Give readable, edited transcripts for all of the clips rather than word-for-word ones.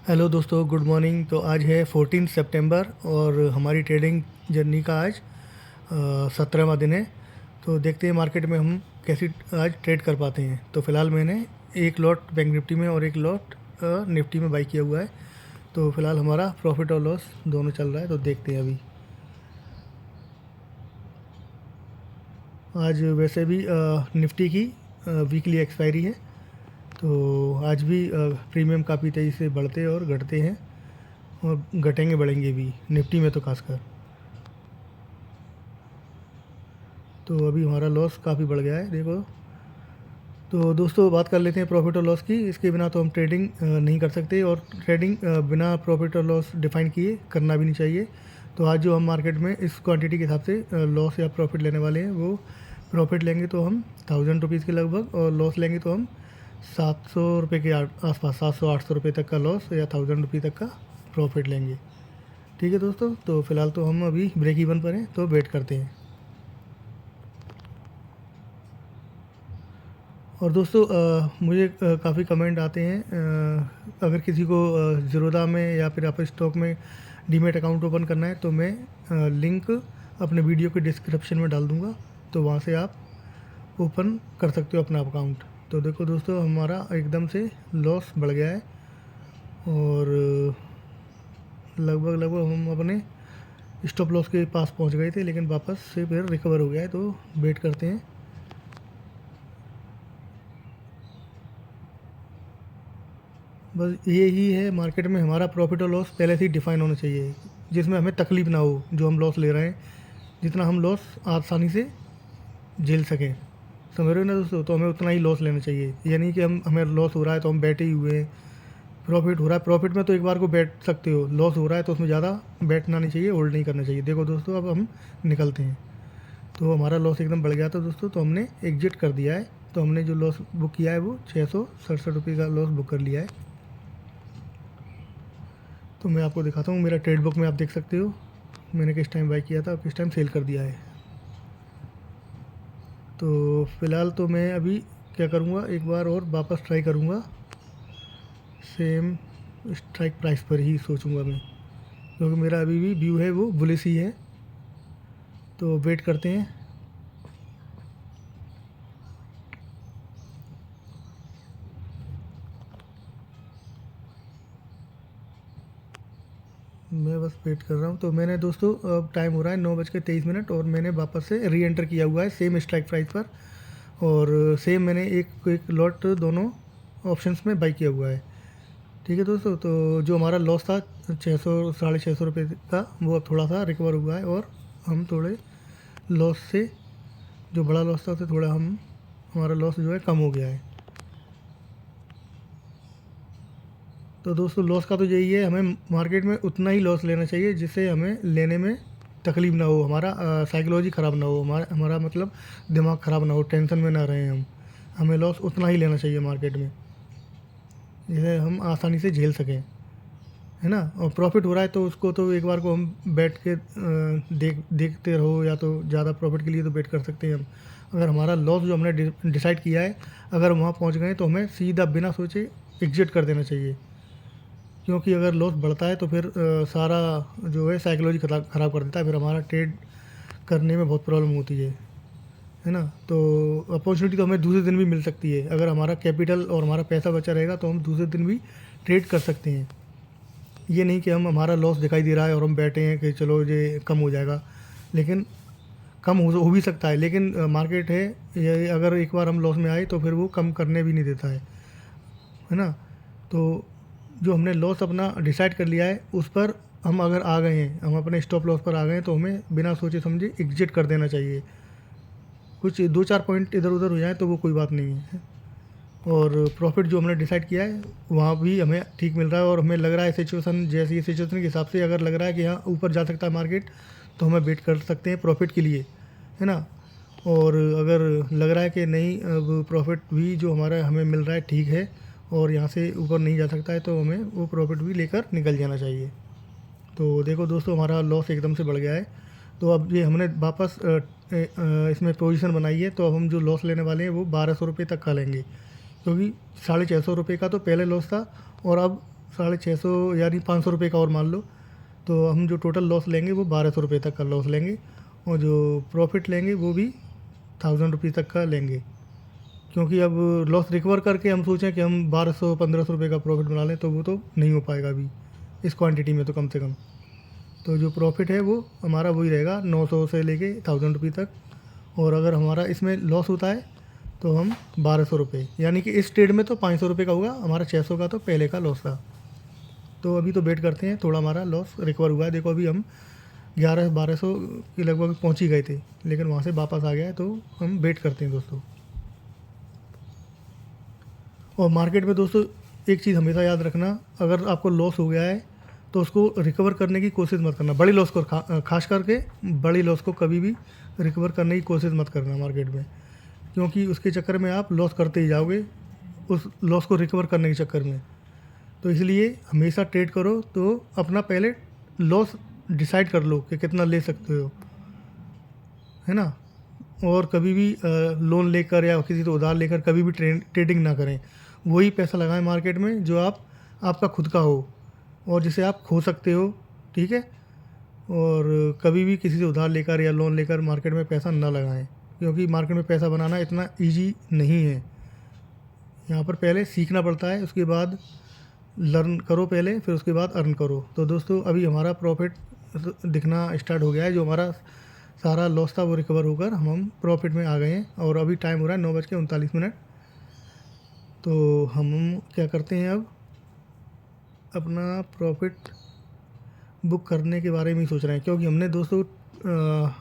Hello दोस्तों, good morning. तो आज है 14 सितंबर और हमारी ट्रेडिंग जर्नी का आज 17वां दिन है। तो देखते हैं मार्केट में हम कैसी आज ट्रेड कर पाते हैं। तो फ़िलहाल मैंने एक लॉट बैंक निफ्टी में और एक लॉट निफ्टी में बाई किया हुआ है। तो फ़िलहाल हमारा प्रॉफिट और लॉस दोनों चल रहा है। तो देखते हैं अभी। आज वैसे भी निफ्टी की वीकली एक्सपायरी है। तो आज भी प्रीमियम काफ़ी तेज़ी से बढ़ते और घटते हैं और घटेंगे बढ़ेंगे भी, निफ्टी में तो खासकर। तो अभी हमारा लॉस काफ़ी बढ़ गया है, देखो। तो दोस्तों, बात कर लेते हैं प्रॉफिट और लॉस की। इसके बिना तो हम ट्रेडिंग नहीं कर सकते, और ट्रेडिंग बिना प्रॉफिट और लॉस डिफाइन किए करना भी नहीं चाहिए। तो आज जो हम मार्केट में इस क्वांटिटी के हिसाब से लॉस या प्रॉफिट लेने वाले हैं, वो प्रॉफिट लेंगे तो हम 1000 रुपीज़ के लगभग, और लॉस लेंगे तो हम 700 रुपये के आसपास, 700-800 रुपये तक का लॉस या 1000 रुपये तक का प्रॉफिट लेंगे। ठीक है दोस्तों, तो फ़िलहाल तो हम अभी ब्रेक इवन पर हैं, तो वेट करते हैं। और दोस्तों, मुझे काफ़ी कमेंट आते हैं, अगर किसी को ज़ीरोधा में या फिर अपने स्टॉक में डीमेट अकाउंट ओपन करना है, तो मैं लिंक अपने वीडियो के डिस्क्रिप्शन में डाल दूंगा। तो वहाँ से आप ओपन कर सकते हो अपना अकाउंट। तो देखो दोस्तों, हमारा एकदम से लॉस बढ़ गया है, और लगभग लगभग हम अपने स्टॉप लॉस के पास पहुँच गए थे, लेकिन वापस से फिर रिकवर हो गया है। तो वेट करते हैं। बस यही है, मार्केट में हमारा प्रॉफिट और लॉस पहले से ही डिफाइन होना चाहिए, जिसमें हमें तकलीफ़ ना हो जो हम लॉस ले रहे हैं, जितना हम लॉस आसानी से झेल सकें। समझ रहे हो ना दोस्तों? तो हमें उतना ही लॉस लेना चाहिए। ये नहीं कि हमें लॉस हो रहा है तो हम बैठे ही हुए हैं। प्रॉफिट हो रहा है, प्रॉफिट में तो एक बार को बैठ सकते हो, लॉस हो रहा है तो उसमें ज़्यादा बैठना नहीं चाहिए, होल्ड नहीं करना चाहिए। देखो दोस्तों, अब हम निकलते हैं। तो हमारा लॉस एकदम बढ़ गया था दोस्तों, तो हमने एग्जिट कर दिया है। तो हमने जो लॉस बुक किया है वो 667 रुपये का लॉस बुक कर लिया है। तो मैं आपको दिखाता हूँ, मेरा ट्रेड बुक में आप देख सकते हो मैंने किस टाइम बाई किया था और किस टाइम सेल कर दिया है। तो फ़िलहाल तो मैं अभी क्या करूँगा, एक बार और वापस ट्राई करूँगा, सेम स्ट्राइक प्राइस पर ही सोचूंगा मैं, क्योंकि मेरा अभी भी व्यू है वो बुलिश ही है। तो वेट करते हैं। मैं बस वेट कर रहा हूँ। तो मैंने दोस्तों, अब टाइम हो रहा है 9:23, और मैंने वापस से री एंटर किया हुआ है सेम स्ट्राइक प्राइस पर, और सेम मैंने एक एक लॉट दोनों ऑप्शंस में बाई किया हुआ है। ठीक है दोस्तों, तो जो हमारा लॉस था 600 650 रुपये का, वो अब थोड़ा सा रिकवर हुआ है, और हम थोड़े लॉस से, जो बड़ा लॉस था उससे थोड़ा हमारा लॉस जो है कम हो गया है। तो दोस्तों, लॉस का तो यही है, हमें मार्केट में उतना ही लॉस लेना चाहिए जिससे हमें लेने में तकलीफ़ ना हो, हमारा साइकोलॉजी ख़राब ना हो, हमारा हमारा मतलब दिमाग ख़राब ना हो, टेंशन में ना रहें हम। हमें लॉस उतना ही लेना चाहिए मार्केट में, जिसे हम आसानी से झेल सकें, है ना। और प्रॉफिट हो रहा है तो उसको तो एक बार को हम बैठ के देखते रहो, या तो ज़्यादा प्रॉफिट के लिए तो वेट कर सकते हैं हम। अगर हमारा लॉस जो हमने डिसाइड किया है, अगर वहाँ पहुँच गए, तो हमें सीधा बिना सोचे एग्जिट कर देना चाहिए। क्योंकि अगर लॉस बढ़ता है तो फिर सारा जो है साइकोलॉजी ख़राब कर देता है, फिर हमारा ट्रेड करने में बहुत प्रॉब्लम होती है ना। तो अपॉर्चुनिटी तो हमें दूसरे दिन भी मिल सकती है, अगर हमारा कैपिटल और हमारा पैसा बचा रहेगा तो हम दूसरे दिन भी ट्रेड कर सकते हैं। ये नहीं कि हम हमारा लॉस दिखाई दे रहा है और हम बैठे हैं कि चलो ये कम हो जाएगा, लेकिन कम हो भी सकता है, लेकिन मार्केट है ये, अगर एक बार हम लॉस में आए तो फिर वो कम करने भी नहीं देता है ना। तो जो हमने लॉस अपना डिसाइड कर लिया है, उस पर हम अगर आ गए हैं, हम अपने स्टॉप लॉस पर आ गए हैं, तो हमें बिना सोचे समझे एग्जिट कर देना चाहिए। कुछ 2-4 पॉइंट इधर उधर हो जाए तो वो कोई बात नहीं है। और प्रॉफिट जो हमने डिसाइड किया है वहाँ भी हमें ठीक मिल रहा है, और हमें लग रहा है सिचुएशन, जैसी सिचुएशन के हिसाब से अगर लग रहा है कि हाँ ऊपर जा सकता है मार्केट, तो हमें वेट कर सकते हैं प्रॉफिट के लिए, है ना। और अगर लग रहा है कि नहीं, अब प्रॉफिट भी जो हमारा हमें मिल रहा है ठीक है, और यहाँ से ऊपर नहीं जा सकता है, तो हमें वो प्रॉफिट भी लेकर निकल जाना चाहिए। तो देखो दोस्तों, हमारा लॉस एकदम से बढ़ गया है। तो अब ये हमने वापस इसमें पोजीशन बनाई है, तो अब हम जो लॉस लेने वाले हैं वो 1200 रुपये तक का लेंगे, क्योंकि 650 रुपये का तो पहले लॉस था, और अब 650 यानी 500 रुपये का और मान लो, तो हम जो टोटल लॉस लेंगे वो 1200 रुपये तक का लॉस लेंगे, और जो प्रॉफिट लेंगे वो भी 1000 रुपये तक का लेंगे। क्योंकि अब लॉस रिकवर करके हम सोचें कि हम 1200-1500 रुपये का प्रॉफिट बना लें तो वो तो नहीं हो पाएगा अभी इस क्वांटिटी में, तो कम से कम तो जो प्रॉफिट है वो हमारा वही रहेगा 900 से लेके 1000 रुपये तक। और अगर हमारा इसमें लॉस होता है तो हम 1200 रुपये, यानी कि इस ट्रेड में तो 500 रुपये का होगा, हमारा 600 का तो पहले का लॉस था। तो अभी तो वेट करते हैं, थोड़ा हमारा लॉस रिकवर हुआ है। देखो अभी हम 1100-1200 के लगभग पहुंच ही गए थे, लेकिन वहाँ से वापस आ गया है, तो हम वेट करते हैं दोस्तों। और मार्केट में दोस्तों एक चीज़ हमेशा याद रखना, अगर आपको लॉस हो गया है तो उसको रिकवर करने की कोशिश मत करना। बड़ी लॉस को खास करके बड़ी लॉस को कभी भी रिकवर करने की कोशिश मत करना मार्केट में, क्योंकि उसके चक्कर में आप लॉस करते ही जाओगे उस लॉस को रिकवर करने के चक्कर में। तो इसलिए हमेशा ट्रेड करो तो अपना पहले लॉस डिसाइड कर लो कि कितना ले सकते हो, है ना। और कभी भी लोन लेकर या किसी से उधार लेकर कभी भी ट्रेडिंग ना करें। वही पैसा लगाएं मार्केट में जो आपका खुद का हो और जिसे आप खो सकते हो, ठीक है। और कभी भी किसी से उधार लेकर या लोन लेकर मार्केट में पैसा ना लगाएं, क्योंकि मार्केट में पैसा बनाना इतना ईजी नहीं है। यहाँ पर पहले सीखना पड़ता है, उसके बाद लर्न करो पहले, फिर उसके बाद अर्न करो। तो दोस्तों अभी हमारा प्रॉफिट दिखना स्टार्ट हो गया है, जो हमारा सारा लॉस था वो रिकवर होकर हम प्रॉफिट में आ गए हैं। और अभी टाइम हो रहा है 9:39। तो हम क्या करते हैं, अब अपना प्रॉफिट बुक करने के बारे में ही सोच रहे हैं, क्योंकि हमने दोस्तों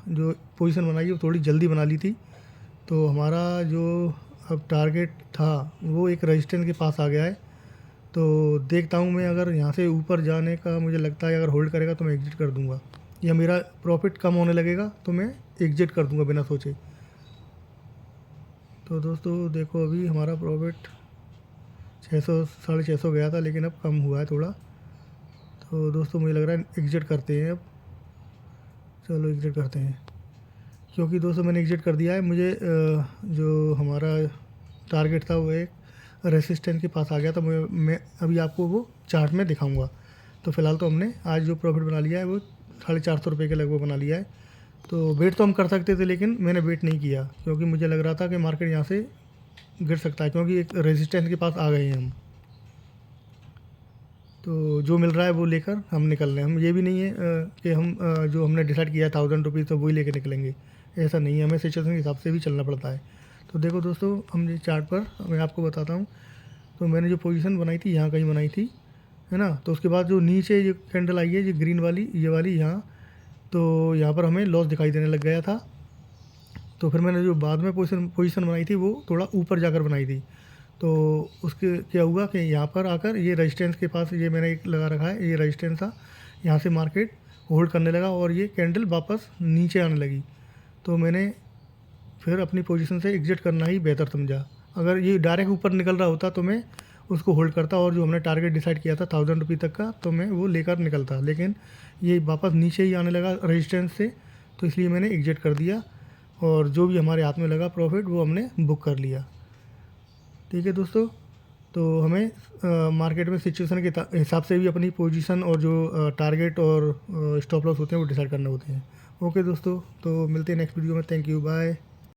जो पोजीशन बनाई है वो थोड़ी जल्दी बना ली थी। तो हमारा जो अब टारगेट था वो एक रेजिस्टेंस के पास आ गया है। तो देखता हूँ मैं, अगर यहाँ से ऊपर जाने का मुझे लगता है अगर होल्ड करेगा तो मैं एग्जिट कर दूँगा, या मेरा प्रॉफिट कम होने लगेगा तो मैं एग्जिट कर दूँगा बिना सोचे। तो दोस्तों देखो अभी हमारा प्रॉफिट 600-650 गया था, लेकिन अब कम हुआ है थोड़ा। तो दोस्तों मुझे लग रहा है एग्जिट करते हैं अब। चलो एग्जिट करते हैं, क्योंकि दोस्तों मैंने एग्जिट कर दिया है। मुझे जो हमारा टारगेट था वो एक रेसिस्टेंस के पास आ गया था। मैं अभी आपको वो चार्ट में दिखाऊंगा। तो फ़िलहाल तो हमने आज जो प्रॉफिट बना लिया है वो 450 रुपये के लगभग बना लिया है। तो वेट तो हम कर सकते थे, लेकिन मैंने वेट नहीं किया, क्योंकि मुझे लग रहा था कि मार्केट यहाँ से गिर सकता है, क्योंकि एक रेजिस्टेंस के पास आ गए हैं हम। तो जो मिल रहा है वो लेकर हम निकल रहे हैं। हम ये भी नहीं है कि हम जो हमने डिसाइड किया 1000 रुपीज़ तो वही लेकर निकलेंगे, ऐसा नहीं है। हमें सिचुएशन के हिसाब से भी चलना पड़ता है। तो देखो दोस्तों, हम ये चार्ट पर मैं आपको बताता हूँ। तो मैंने जो पोजीशन बनाई थी यहाँ कहीं बनाई थी, है ना। तो उसके बाद जो नीचे जो कैंडल आई है, जो ग्रीन वाली, ये वाली यहाँ, तो यहाँ पर हमें लॉस दिखाई देने लग गया था। तो फिर मैंने जो बाद में पोजीशन बनाई थी वो थोड़ा ऊपर जाकर बनाई थी। तो उसके क्या हुआ कि यहाँ पर आकर ये रेजिस्टेंस के पास, ये मैंने एक लगा रखा है, ये रेजिस्टेंस था, यहाँ से मार्केट होल्ड करने लगा और ये कैंडल वापस नीचे आने लगी। तो मैंने फिर अपनी पोजीशन से एग्जिट करना ही बेहतर समझा। अगर ये डायरेक्ट ऊपर निकल रहा होता तो मैं उसको होल्ड करता, और जो हमने टारगेट डिसाइड किया था 1000 रुपये तक का, तो मैं वो लेकर निकलता। लेकिन ये वापस नीचे ही आने लगा रेजिस्टेंस से, तो इसलिए मैंने एग्जिट कर दिया, और जो भी हमारे हाथ में लगा प्रॉफिट वो हमने बुक कर लिया। ठीक है दोस्तों, तो हमें मार्केट में सिचुएशन के हिसाब से भी अपनी पोजीशन और जो टारगेट और स्टॉप लॉस होते हैं वो डिसाइड करने होते हैं। ओके दोस्तों, तो मिलते हैं नेक्स्ट वीडियो में। Thank you, bye.